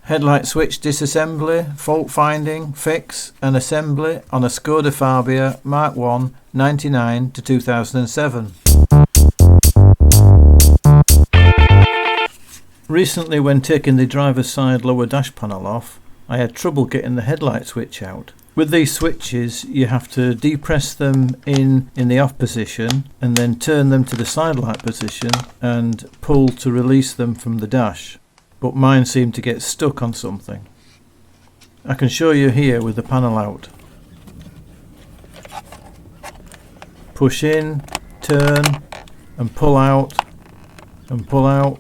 Headlight switch disassembly, fault finding, fix and assembly on a Skoda Fabia MK1 99 to 2007. Recently, when taking the driver's side lower dash panel off, I had trouble getting the headlight switch out. With these switches you have to depress them in the off position and then turn them to the side light position and pull to release them from the dash. But mine seemed to get stuck on something. I can show you here with the panel out. Push in, turn and pull out and pull out.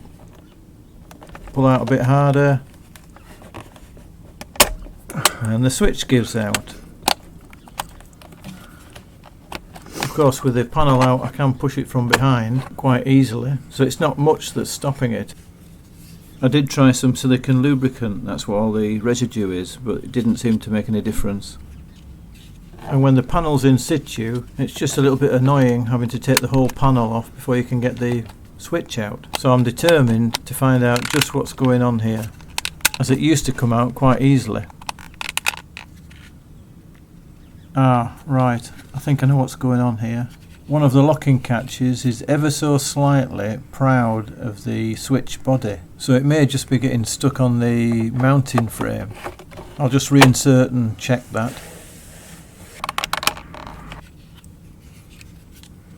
Pull out a bit harder and the switch gives out. Of course, with the panel out I can push it from behind quite easily, so it's not much that's stopping it. I did try some silicone lubricant, that's what all the residue is, but it didn't seem to make any difference. And when the panel's in situ, it's just a little bit annoying having to take the whole panel off before you can get the switch out. So I'm determined to find out just what's going on here, as it used to come out quite easily. Ah, right, I think I know what's going on here. One of the locking catches is ever so slightly proud of the switch body, so it may just be getting stuck on the mounting frame. I'll just reinsert and check that.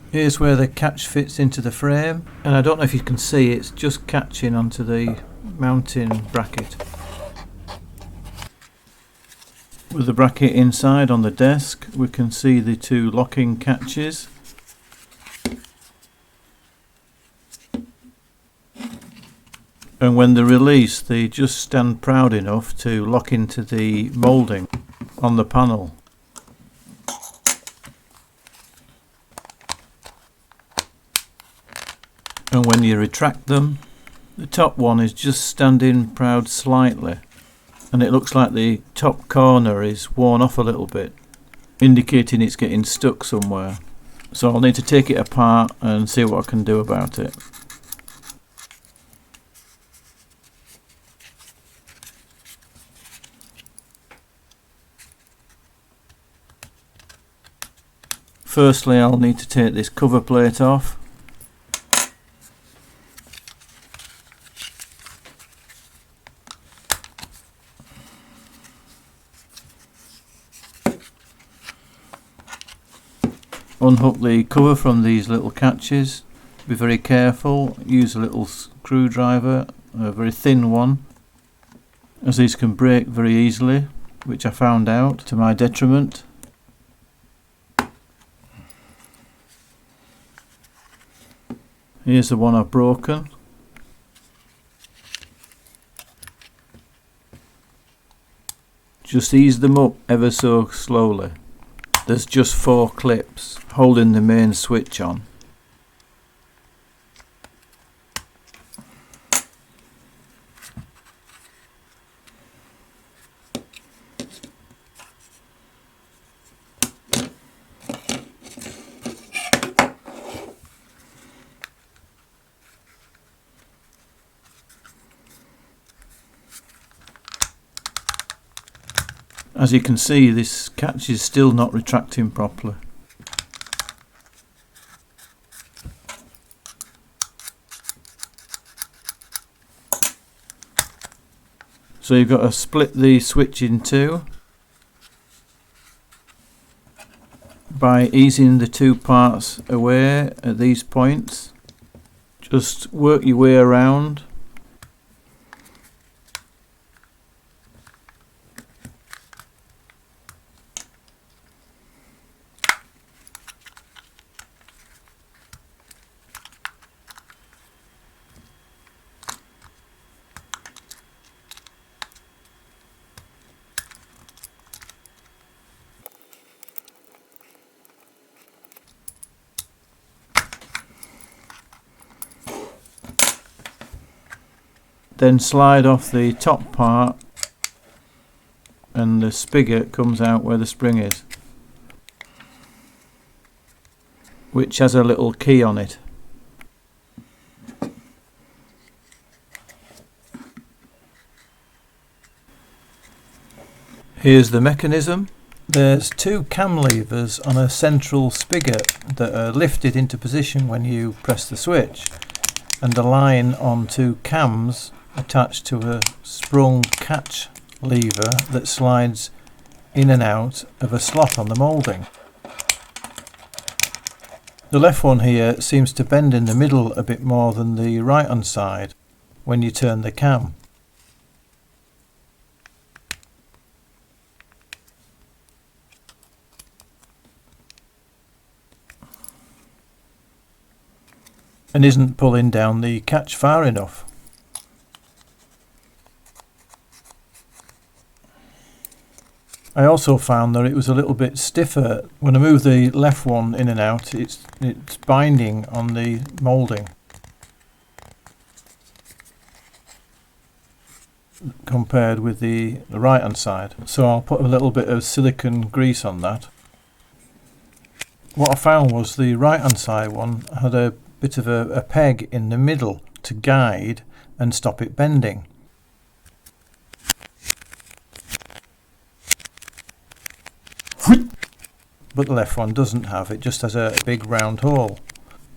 Here's where the catch fits into the frame, and I don't know if you can see, it's just catching onto the mounting bracket. With the bracket inside on the desk, we can see the two locking catches. And when they're released, they just stand proud enough to lock into the moulding on the panel. And when you retract them, the top one is just standing proud slightly, and it looks like the top corner is worn off a little bit, indicating it's getting stuck somewhere. So I'll need to take it apart and see what I can do about it. Firstly, I'll need to take this cover plate off. Unhook the cover from these little catches. Be very careful, use a little screwdriver, a very thin one, as these can break very easily, which I found out to my detriment. Here's the one I've broken. Just ease them up ever so slowly. There's just 4 clips holding the main switch on. As you can see, this catch is still not retracting properly. So you've got to split the switch in two by easing the two parts away at these points. Just work your way around. Then slide off the top part and the spigot comes out where the spring is, which has a little key on it. Here's the mechanism. There's two cam levers on a central spigot that are lifted into position when you press the switch, and a line on two cams attached to a sprung catch lever that slides in and out of a slot on the moulding. The left one here seems to bend in the middle a bit more than the right hand side when you turn the cam. And isn't pulling down the catch far enough. I also found that it was a little bit stiffer. When I move the left one in and out, it's binding on the moulding compared with the right hand side. So I'll put a little bit of silicone grease on that. What I found was the right hand side one had a bit of a peg in the middle to guide and stop it bending. But the left one doesn't have, it just has a big round hole.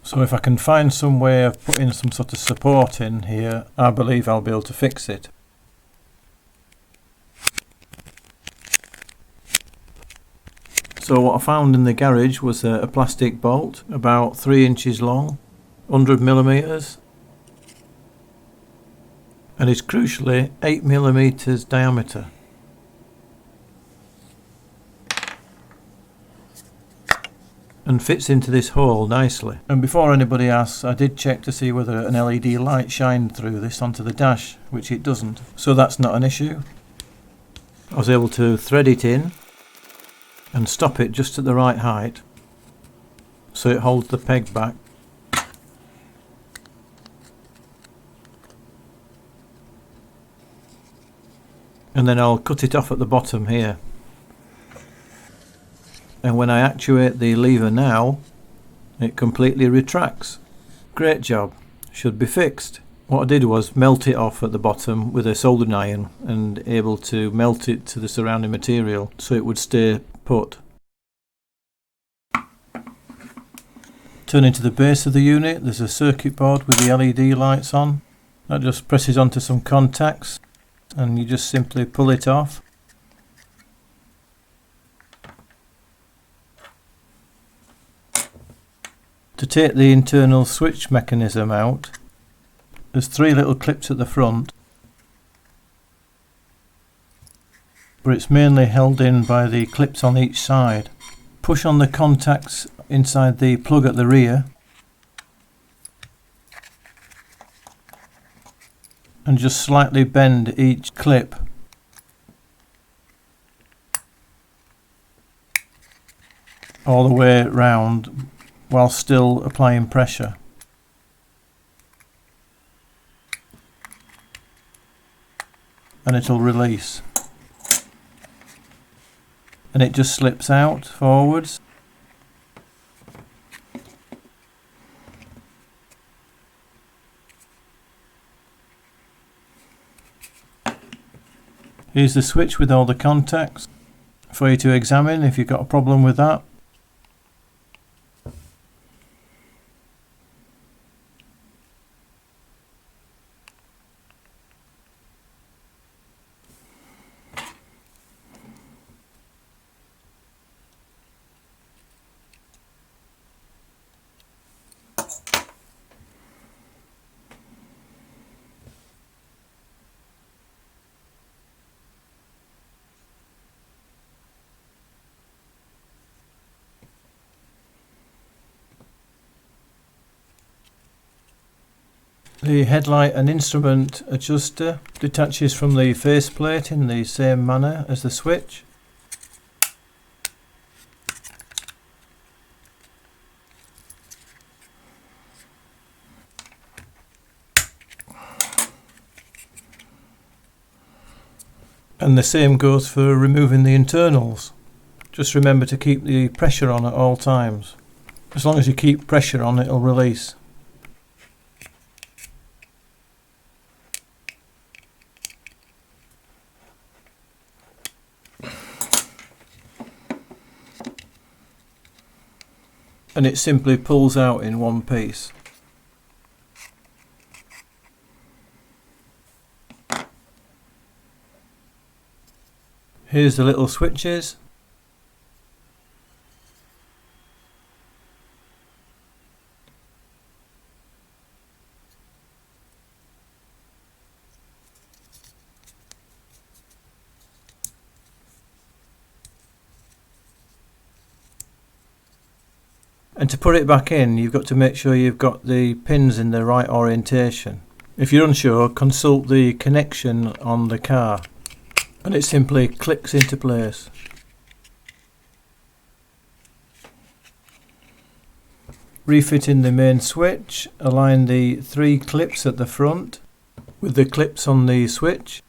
So if I can find some way of putting some sort of support in here, I believe I'll be able to fix it. So what I found in the garage was a plastic bolt about 3 inches long, 100mm, and is crucially 8mm diameter. And fits into this hole nicely. And before anybody asks, I did check to see whether an LED light shined through this onto the dash, which it doesn't. So that's not an issue. I was able to thread it in and stop it just at the right height so it holds the peg back. And then I'll cut it off at the bottom here. And when I actuate the lever now, it completely retracts. Great job, should be fixed. What I did was melt it off at the bottom with a soldering iron and able to melt it to the surrounding material so it would stay put. Turning to the base of the unit, there's a circuit board with the LED lights on. That just presses onto some contacts and you just simply pull it off. To take the internal switch mechanism out, there's 3 little clips at the front, but it's mainly held in by the clips on each side. Push on the contacts inside the plug at the rear and just slightly bend each clip. All the way round while still applying pressure. And it'll release. And it just slips out forwards. Here's the switch with all the contacts for you to examine if you've got a problem with that. The headlight and instrument adjuster detaches from the faceplate in the same manner as the switch. And the same goes for removing the internals. Just remember to keep the pressure on at all times. As long as you keep pressure on, it'll release. and it simply pulls out in one piece. Here's the little switches. And to put it back in, you've got to make sure you've got the pins in the right orientation. If you're unsure, consult the connection on the car, and it simply clicks into place. Refit in the main switch, align the 3 clips at the front with the clips on the switch.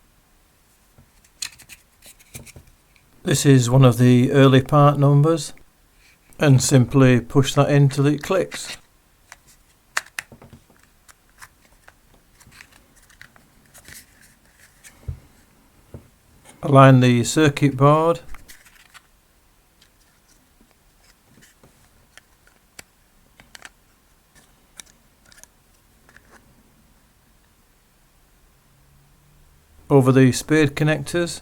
This is one of the early part numbers, and simply push that in till it clicks. Align the circuit board. Over the spade connectors,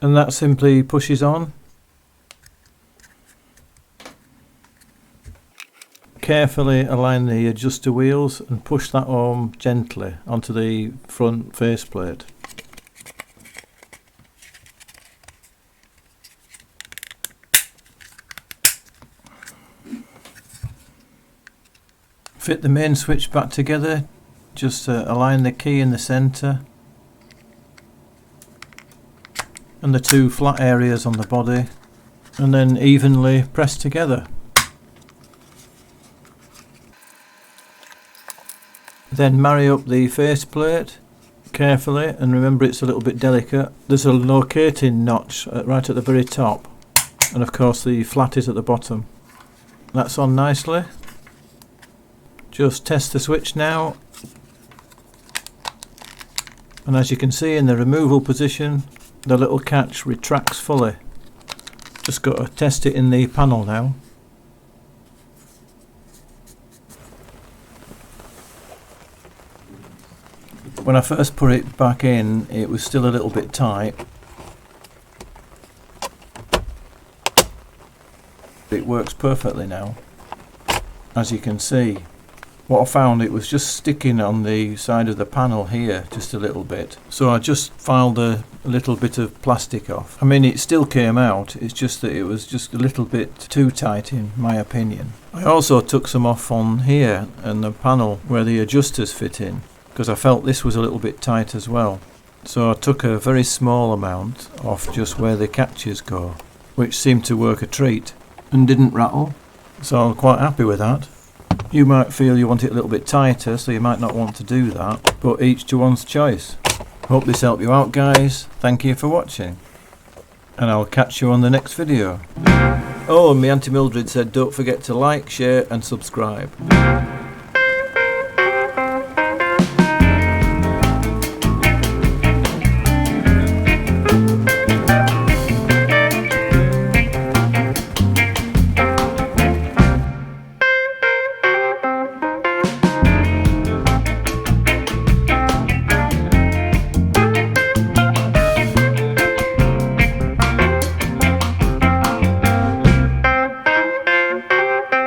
and that simply pushes on. Carefully align the adjuster wheels and push that home gently onto the front faceplate. Fit the main switch back together, just align the key in the centre and the 2 flat areas on the body, and then evenly press together. Then marry up the faceplate carefully, and remember it's a little bit delicate. There's a locating notch right at the very top, and of course the flat is at the bottom. That's on nicely. Just test the switch now, and as you can see in the removal position, the little catch retracts fully. Just got to test it in the panel now. When I first put it back in, it was still a little bit tight. It works perfectly now, as you can see. What I found, it was just sticking on the side of the panel here just a little bit, so I just filed a little bit of plastic off. I mean, it still came out, it's just that it was just a little bit too tight in my opinion. I also took some off on here and the panel where the adjusters fit in, because I felt this was a little bit tight as well. So I took a very small amount off just where the catches go, which seemed to work a treat and didn't rattle, so I'm quite happy with that. You might feel you want it a little bit tighter, so you might not want to do that, but each to one's choice. Hope this helped you out, guys. Thank you for watching, and I'll catch you on the next video. Oh, and my Auntie Mildred said don't forget to like, share and subscribe.